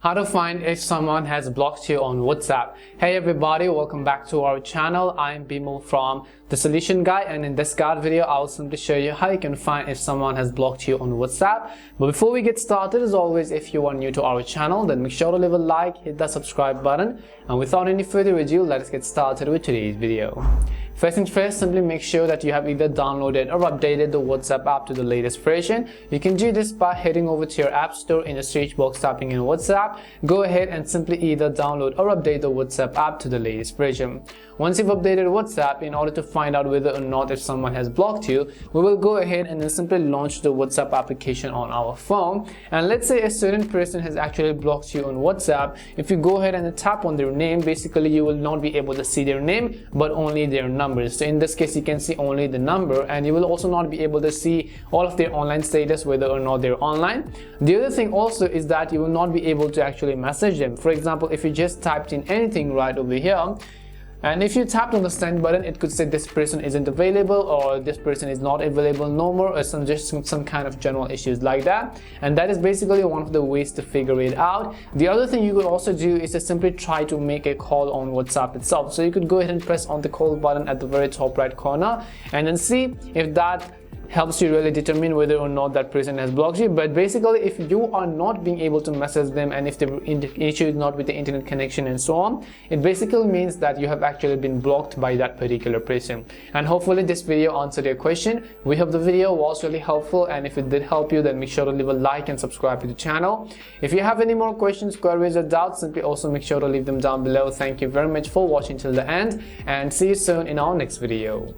How to find if someone has blocked you on WhatsApp. Hey everybody, welcome back to our channel. I'm Bimal from The Solution Guy, and in this guide video I'll simply show you how you can find if someone has blocked you on WhatsApp. But before we get started, as always, if you are new to our channel, then make sure to leave a like, hit that subscribe button, and without any further ado, let us get started with today's video. First things first, simply make sure that you have either downloaded or updated the WhatsApp app to the latest version. You can do this by heading over to your app store, in the search box typing in WhatsApp. Go ahead and simply either download or update the WhatsApp app to the latest version. Once you've updated WhatsApp, in order to find out whether or not if someone has blocked you, we will go ahead and then simply launch the WhatsApp application on our phone. And let's say a certain person has actually blocked you on WhatsApp. If you go ahead and tap on their name, basically you will not be able to see their name but only their number. So in this case, you can see only the number, and you will also not be able to see all of their online status, whether or not they're online. The other thing also is that you will not be able to actually message them. For example, if you just typed in anything right over here, and if you tapped on the send button, it could say this person isn't available, or this person is not available no more, or some kind of general issues like that. And that is basically one of the ways to figure it out. The other thing you could also do is to simply try to make a call on WhatsApp itself. So you could go ahead and press on the call button at the very top right corner and then see if that helps you really determine whether or not that person has blocked you. But basically, if you are not being able to message them, and if the issue is not with the internet connection and so on, it basically means that you have actually been blocked by that particular person. And hopefully this video answered your question. We hope the video was really helpful, and if it did help you, then make sure to leave a like and subscribe to the channel. If you have any more questions, queries or doubts, simply also make sure to leave them down below. Thank you very much for watching till the end, and see you soon in our next video.